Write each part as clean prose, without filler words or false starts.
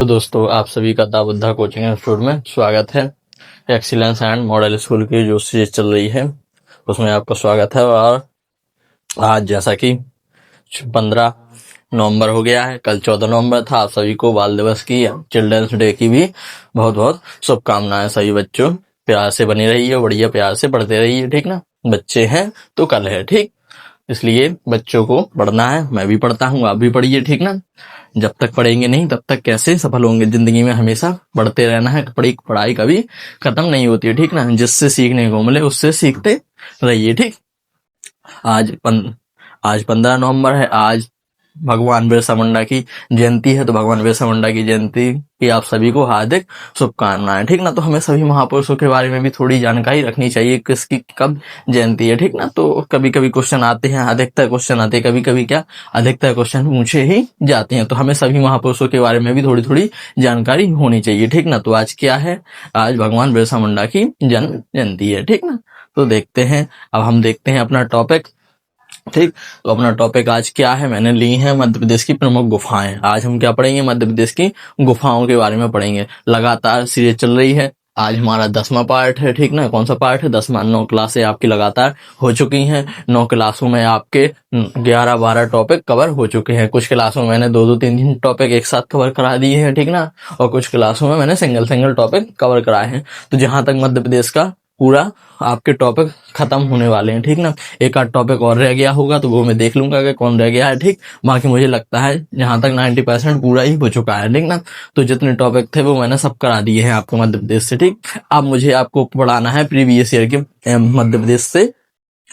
तो दोस्तों आप सभी का दा बुद्धा कोचिंग इंस्टीट्यूट में स्वागत है। एक्सीलेंस एंड मॉडल स्कूल की जो सीरीज चल रही है उसमें आपका स्वागत है। और आज जैसा कि 15 नवंबर हो गया है, कल 14 नवंबर था। आप सभी को बाल दिवस की, चिल्ड्रंस डे की भी बहुत बहुत शुभकामनाएं। सभी बच्चों प्यार से बनी रहिए, बढ़िया प्यार से पढ़ते रहिए, ठीक ना। बच्चे हैं तो कल है, ठीक। इसलिए बच्चों को पढ़ना है, मैं भी पढ़ता हूँ, आप भी पढ़िए, ठीक ना। जब तक पढ़ेंगे नहीं तब तक कैसे सफल होंगे जिंदगी में। हमेशा पढ़ते रहना है, पढ़ाई कभी खत्म नहीं होती है, ठीक ना। जिससे सीखने को मिले उससे सीखते रहिए, ठीक। आज 15 नवंबर है। आज भगवान बिरसा मुंडा की जयंती है, तो भगवान बिरसा मुंडा की जयंती की आप सभी को हार्दिक शुभकामनाएं, ठीक ना। तो हमें सभी महापुरुषों के बारे में भी थोड़ी जानकारी रखनी चाहिए, किसकी कब जयंती है, ठीक ना। तो कभी कभी क्वेश्चन आते हैं, अधिकतर क्वेश्चन आते हैं, कभी कभी क्या अधिकतर क्वेश्चन पूछे ही जाते हैं। तो हमें सभी महापुरुषों के बारे में भी थोड़ी थोड़ी जानकारी होनी चाहिए, ठीक ना। तो आज क्या है, आज भगवान बिरसा मुंडा की जन्म जयंती है, ठीक ना। तो देखते हैं, अब हम देखते हैं अपना टॉपिक, ठीक। तो अपना टॉपिक आज क्या है, मैंने ली है मध्य प्रदेश की प्रमुख गुफाएं। आज हम क्या पढ़ेंगे, मध्य प्रदेश की गुफाओं के बारे में पढ़ेंगे। लगातार सीरीज चल रही है, आज हमारा 10वां पार्ट है, ठीक ना। कौन सा पार्ट है, 10वां। 9 क्लासें आपकी लगातार हो चुकी हैं। 9 क्लासों में आपके 11-12 टॉपिक कवर हो चुके हैं। कुछ क्लासों में मैंने 2-3 टॉपिक एक साथ कवर करा दिए हैं, ठीक ना। और कुछ क्लासों में मैंने सिंगल टॉपिक कवर कराए हैं। तो जहां तक मध्य प्रदेश का पूरा आपके टॉपिक खत्म होने वाले हैं, ठीक ना। एक आध टॉपिक और रह गया होगा तो वो मैं देख लूंगा कि कौन रह गया है, ठीक। बाकी मुझे लगता है जहां तक 90% पूरा ही हो चुका है, ठीक ना। तो जितने टॉपिक थे वो मैंने सब करा दिए हैं आपको मध्य प्रदेश से, ठीक। अब मुझे आपको पढ़ाना है प्रीवियस ईयर के मध्य प्रदेश से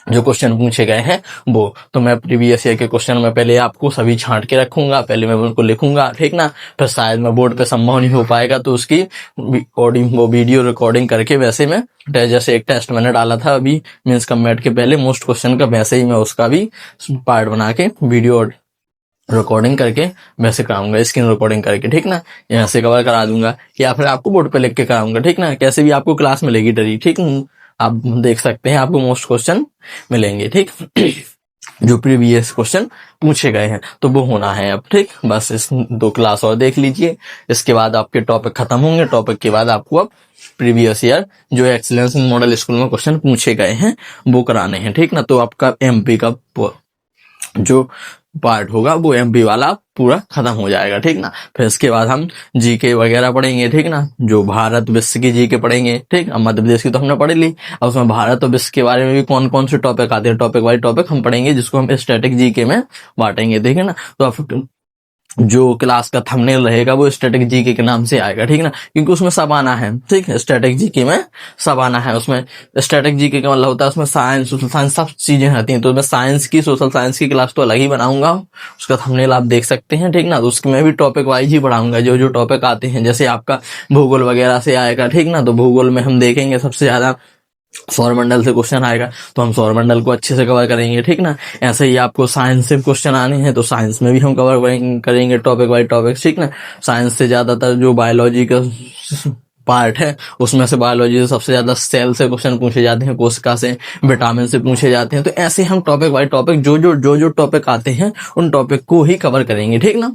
जो क्वेश्चन पूछे गए हैं वो। तो मैं प्रीवियस ईयर के क्वेश्चन में पहले आपको सभी छांट के रखूंगा, पहले मैं उनको लिखूंगा, ठीक ना। फिर शायद मैं बोर्ड पे संभव नहीं हो पाएगा तो उसकी वो वीडियो रिकॉर्डिंग करके, वैसे मैं जैसे एक टेस्ट मैंने डाला था अभी मींस कमेट के पहले मोस्ट क्वेश्चन का, वैसे ही मैं उसका भी पार्ट बना के वीडियो रिकॉर्डिंग करके वैसे कराऊंगा, स्क्रीन रिकॉर्डिंग करके, ठीक ना। यहाँ से कवर करा दूंगा या फिर आपको बोर्ड पे लिख के कराऊंगा, ठीक ना। कैसे भी आपको क्लास मिलेगी डरी, ठीक। आप देख सकते हैं, आपको मोस्ट क्वेश्चन मिलेंगे, ठीक। जो प्रीवियस क्वेश्चन पूछे गए हैं तो वो होना है अब, ठीक। बस इस 2 क्लास और देख लीजिए, इसके बाद आपके टॉपिक खत्म होंगे। टॉपिक के बाद आपको अब प्रीवियस ईयर जो एक्सीलेंस मॉडल स्कूल में क्वेश्चन पूछे गए हैं वो कराने हैं, ठीक ना। तो आपका एमपी का जो पार्ट होगा वो एमपी वाला पूरा खत्म हो जाएगा, ठीक ना। फिर इसके बाद हम जीके वगैरह पढ़ेंगे, ठीक ना। जो भारत विश्व की जीके पढ़ेंगे, ठीक। अब मध्य प्रदेश की तो हमने पढ़ ली, अब उसमें भारत और विश्व के बारे में भी कौन कौन से टॉपिक आते हैं, टॉपिक वाइज टॉपिक हम पढ़ेंगे, जिसको हम स्टैटिक जीके में बांटेंगे, ठीक है ना। तो आप जो क्लास का थंबनेल रहेगा वो स्टैटिक जीके के नाम से आएगा, ठीक ना। क्योंकि उसमें सब आना है, ठीक है। स्टैटिक जीके में सब आना है। उसमें स्टैटिक जीके का मतलब होता है उसमें साइंस, सोशल साइंस सब चीजें आती हैं। तो मैं साइंस की, सोशल साइंस की क्लास तो अलग ही बनाऊंगा, उसका थंबनेल आप देख सकते हैं, ठीक ना। तो उसके मैं भी टॉपिक वाइज ही पढ़ाऊंगा, जो जो टॉपिक आते हैं। जैसे आपका भूगोल वगैरह से आएगा, ठीक ना। तो भूगोल में हम देखेंगे सबसे ज्यादा सौरमंडल से क्वेश्चन आएगा, तो हम सौरमंडल को अच्छे से कवर करेंगे, ठीक ना। ऐसे ही आपको साइंस से क्वेश्चन आने हैं तो साइंस में भी हम कवर करेंगे टॉपिक बाय टॉपिक, ठीक ना। साइंस से ज्यादातर जो बायोलॉजी का पार्ट है उसमें से बायोलॉजी से सबसे ज्यादा सेल से क्वेश्चन पूछे जाते हैं, कोशिका से, विटामिन से पूछे जाते हैं। तो ऐसे हम टॉपिक बाय टॉपिक जो टॉपिक आते हैं उन टॉपिक को ही कवर करेंगे, ठीक ना।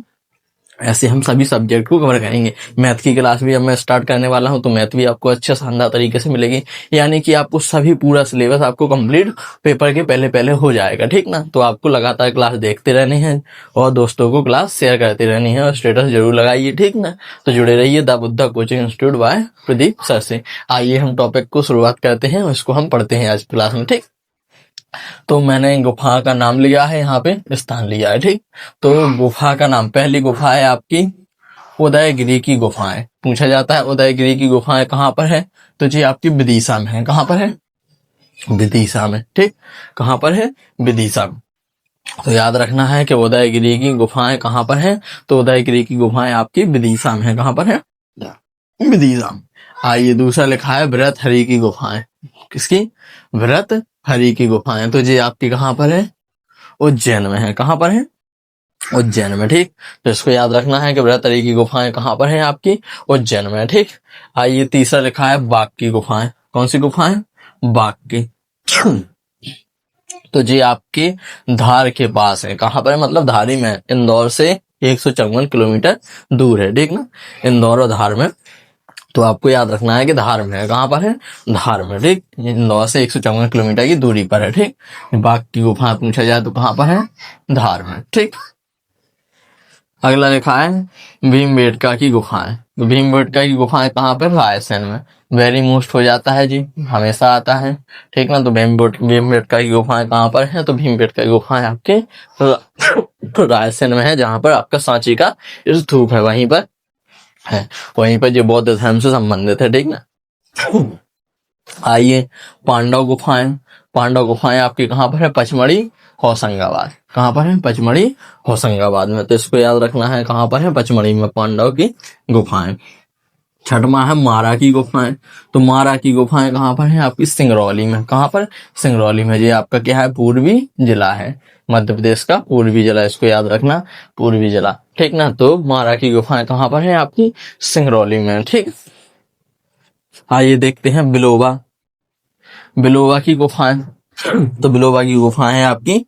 ऐसे हम सभी सब्जेक्ट को कवर करेंगे। मैथ की क्लास भी अब मैं स्टार्ट करने वाला हूं, तो मैथ भी आपको अच्छे शानदार तरीके से मिलेगी। यानी कि आपको सभी पूरा सिलेबस आपको कंप्लीट पेपर के पहले पहले हो जाएगा, ठीक ना। तो आपको लगातार क्लास देखते रहने हैं और दोस्तों को क्लास शेयर करते रहनी है और स्टेटस जरूर लगाइए, ठीक ना। तो जुड़े रहिए the Buddha coaching institute by Pradeep sir से। आइए हम टॉपिक को शुरुआत करते हैं और इसको हम पढ़ते हैं आज क्लास में, ठीक। तो मैंने गुफा का नाम लिया है, यहाँ पे स्थान लिया है, ठीक। तो गुफा का नाम, पहली गुफा है आपकी उदयगिरी की गुफाएं। पूछा जाता है उदयगिरी की गुफाएं कहाँ पर है, तो जी आपकी विदिशा में है। कहाँ पर है, विदिशा में, ठीक। कहाँ पर है, विदिशा में। तो याद रखना है कि उदयगिरी की गुफाएं कहाँ पर है, तो उदयगिरी की गुफाएं आपकी विदिशा में है। कहाँ पर है, विदिशा में। आइए दूसरा लिखा है व्रत हरि की गुफाएं। किसकी, व्रत हरि की गुफाएं। तो जी आपकी कहाँ पर है, उज्जैन में है। कहाँ पर है, उज्जैन में, ठीक। तो इसको याद रखना है कि व्रत हरि की गुफाएं कहाँ पर है, आपकी उज्जैन में, ठीक। आइए तीसरा लिखा है बाग की गुफाएं। कौन सी गुफाएं, बाग की। तो जी आपके धार के पास है। कहाँ पर है, मतलब धारी में, इंदौर से 154 किलोमीटर दूर है, ठीक ना, इंदौर और धार में। तो आपको याद रखना है कि धार में है, कहाँ पर है, धार में, ठीक, इंदौर से 154 किलोमीटर की दूरी पर है, ठीक। बाघ की गुफा पूछा जाए तो कहाँ पर है, धार में, ठीक। अगला लिखा है भीमबेटका की गुफाएं। तो भीमबेटका की गुफाएं कहाँ पर, रायसेन में। वेरी मोस्ट हो जाता है जी, हमेशा आता है, ठीक ना। तो भीमबेटका की गुफाएं कहाँ पर है, तो भीमबेटका की गुफाएं आपके रायसेन में है, जहां पर आपका सांची का स्तूप है, वहीं पर है, वहीं पर जो बौद्ध धर्म से संबंधित है, ठीक ना। आइए पांडव गुफाएं। पांडव गुफाएं आपकी कहाँ पर है, पचमढ़ी होशंगाबाद। कहाँ पर है, पचमढ़ी होशंगाबाद में। तो इसको याद रखना है, कहाँ पर है, पचमढ़ी में पांडव की गुफाएं। छठवां है मारा की गुफाएं। तो मारा की गुफाएं कहाँ पर है, आपकी सिंगरौली में। कहाँ पर, सिंगरौली में। ये आपका क्या है, पूर्वी जिला है, मध्य प्रदेश का पूर्वी जिला, इसको याद रखना, पूर्वी जिला, ठीक ना। तो मारा की गुफाएं कहाँ पर है, आपकी सिंगरौली में, ठीक। आइए देखते हैं बिलोबा। बिलोबा की गुफाएं। तो बिलोबा की गुफाएं है आपकी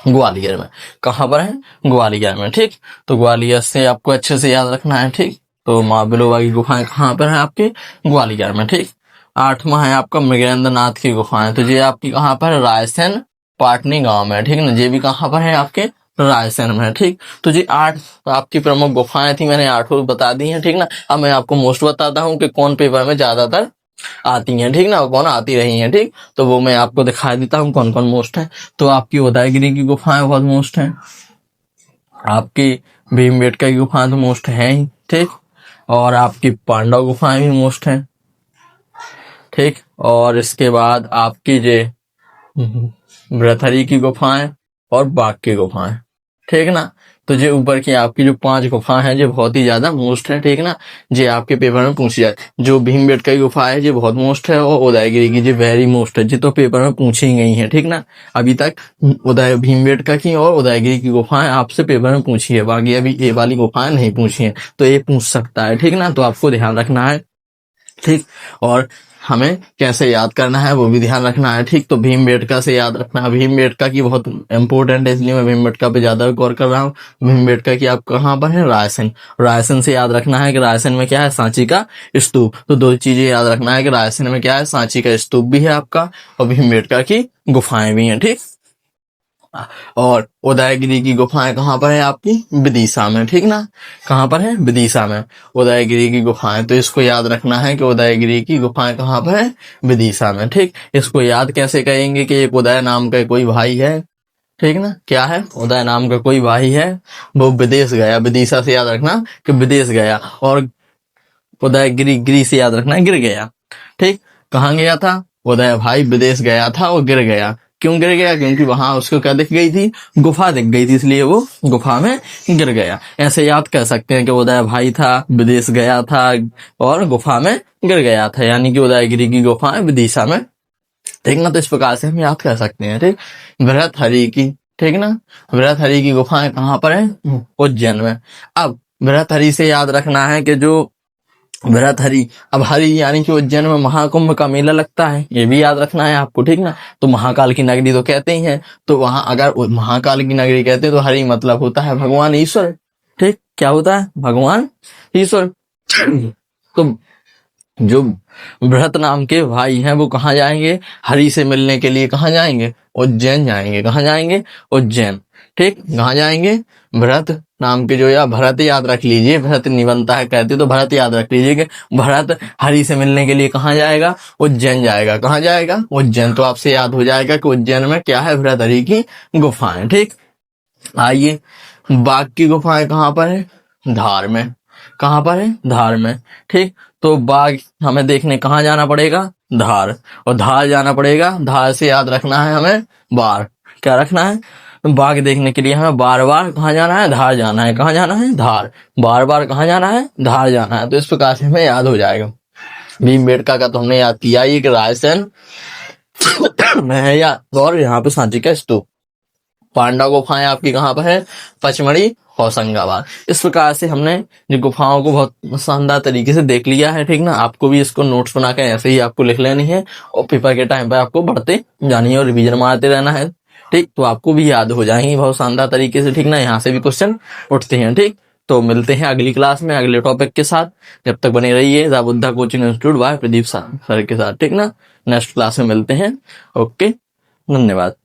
ग्वालियर में। कहाँ पर है, ग्वालियर में, ठीक। तो ग्वालियर से आपको अच्छे से याद रखना है, ठीक। तो माँ बिलोबा की गुफाएं कहाँ पर है, आपके ग्वालियर में, ठीक। आठवां है आपका मृगेंद्र नाथ की गुफाएं। तो ये आपकी कहाँ पर है, रायसेन पाटनी गांव में, ठीक ना। ये भी कहाँ पर है, आपके रायसेन में, ठीक। तो जी 8 आपकी प्रमुख गुफाएं थी, मैंने 8 बता दी हैं, ठीक ना। अब मैं आपको मोस्ट बताता हूँ कि कौन पेपर में ज्यादातर आती हैं, ठीक ना, कौन आती रही हैं, ठीक। तो वो मैं आपको दिखा देता हूँ कौन कौन मोस्ट है। तो आपकी उदयगिरी की गुफाएं बहुत मोस्ट है, आपकी भीमबेटका की गुफाएं तो मोस्ट है ही, ठीक। और आपकी पांडव गुफाएं भी मोस्ट है, ठीक। और इसके बाद आपकी जे ब्रथरी की गुफाएं और बाघ की गुफाएं, ठीक ना। तो ये ऊपर की आपकी जो 5 गुफा है, ये बहुत ही ज्यादा मोस्ट है, ठीक ना। ये आपके पेपर में पूछी जाए। जो भीमबेटका की गुफा है ये बहुत मोस्ट है, और उदयगिरी की ये वेरी मोस्ट है, ये तो पेपर में पूछी ही गई है, ठीक ना। अभी तक भीमबेटका की और उदयगिरी की गुफाएं आपसे पेपर में पूछी है, बाकी अभी ये वाली गुफाएं नहीं पूछी है, तो ये पूछ सकता है, ठीक ना। तो आपको ध्यान रखना है, ठीक। और हमें कैसे याद करना है वो भी ध्यान रखना है, ठीक। तो भीमबेटका से याद रखना है। भीमबेटका की बहुत इंपॉर्टेंट है, इसलिए मैं भीमबेटका पे ज्यादा गौर कर रहा हूँ। भीमबेटका की आप कहाँ पर है, रायसेन। रायसेन से याद रखना है कि रायसेन में क्या है, सांची का स्तूप। तो 2 चीजें याद रखना है कि रायसेन में क्या है, सांची का स्तूप भी है आपका, और भीमबेटका की गुफाएं भी हैं, ठीक। और उदयगिरी की गुफाएं कहाँ पर है, आपकी विदिशा में, ठीक ना। कहाँ पर है, विदिशा में उदयगिरी की गुफाएं। तो इसको याद रखना है कि उदयगिरी की गुफाएं कहाँ पर है, विदिशा में, ठीक। इसको याद कैसे करेंगे कि एक उदय नाम का कोई भाई है, ठीक ना। क्या है, उदय नाम का कोई भाई है, वो विदेश गया, विदिशा से याद रखना कि विदेश गया, और उदयगिरी गिरी से याद रखना गिर गया, ठीक। कहाँ गया था, उदय भाई विदेश गया था और गिर गया। क्यों गिर गया, क्योंकि वहां उसको क्या दिख गई थी, गुफा दिख गई थी, इसलिए वो गुफा में गिर गया। ऐसे याद कर सकते हैं कि उदय भाई था, विदेश गया था और गुफा में गिर गया था, यानी कि उदयगिरी की गुफा है विदिशा में, ठीक ना। तो इस प्रकार से हम याद कर सकते हैं, ठीक। भृतहरि की, ठीक ना। भृतहरि की गुफाएं कहाँ पर है, उज्जैन में। अब भृतहरि से याद रखना है कि जो भृतहरि, अब हरि यानी कि उज्जैन में महाकुंभ का मेला लगता है, ये भी याद रखना है आपको, ठीक ना। तो महाकाल की नगरी तो कहते ही हैं, तो वहां अगर महाकाल की नगरी कहते हैं तो हरि मतलब होता है भगवान ईश्वर, ठीक। क्या होता है, भगवान ईश्वर। तो जो भरत नाम के भाई हैं वो कहाँ जाएंगे, हरि से मिलने के लिए कहाँ जाएंगे, उज्जैन जाएंगे। कहाँ जाएंगे, उज्जैन, ठीक। कहाँ जाएंगे, भरत नाम के जो, या भरत याद रख लीजिए, भरत नहीं बनता है कहते, तो भरत याद रख लीजिए कि भरत हरि से मिलने के लिए कहाँ जाएगा, उज्जैन जाएगा। कहाँ जाएगा, उज्जैन। तो आपसे याद हो जाएगा कि उज्जैन में क्या है, भरतहरि की गुफाएं, ठीक। आइए बाघ की गुफाएं कहाँ पर है, धार में। कहाँ पर है, धार में, ठीक। तो बाघ हमें देखने कहाँ जाना पड़ेगा, धार, और धार जाना पड़ेगा। धार से याद रखना है हमें बार, क्या रखना है, बाघ देखने के लिए हमें बार बार कहाँ जाना है, धार जाना है। कहाँ जाना है, धार। बार बार कहाँ जाना है, धार जाना है। तो इस प्रकार से हमें याद हो जाएगा। भीमबेटका का तो हमने याद किया ही कि रायसेन में है, या और यहाँ पे सांची का स्तूप। पांडव गुफाएं आपकी कहाँ पर है, पचमढ़ी होशंगाबाद। इस प्रकार से हमने जो गुफाओं को बहुत शानदार तरीके से देख लिया है, ठीक ना। आपको भी इसको नोट्स बनाकर ऐसे ही आपको लिख लेनी है, और पेपर के टाइम पे आपको पढ़ते जानी है और रिवीजन मारते रहना है। ठीक, तो आपको भी याद हो जाएंगी बहुत शानदार तरीके से, ठीक ना। यहाँ से भी क्वेश्चन उठते हैं, ठीक। तो मिलते हैं अगली क्लास में अगले टॉपिक के साथ। जब तक बने रहिए the Buddha coaching institute by Pradeep sir के साथ, ठीक ना। नेक्स्ट क्लास में मिलते हैं। ओके, धन्यवाद।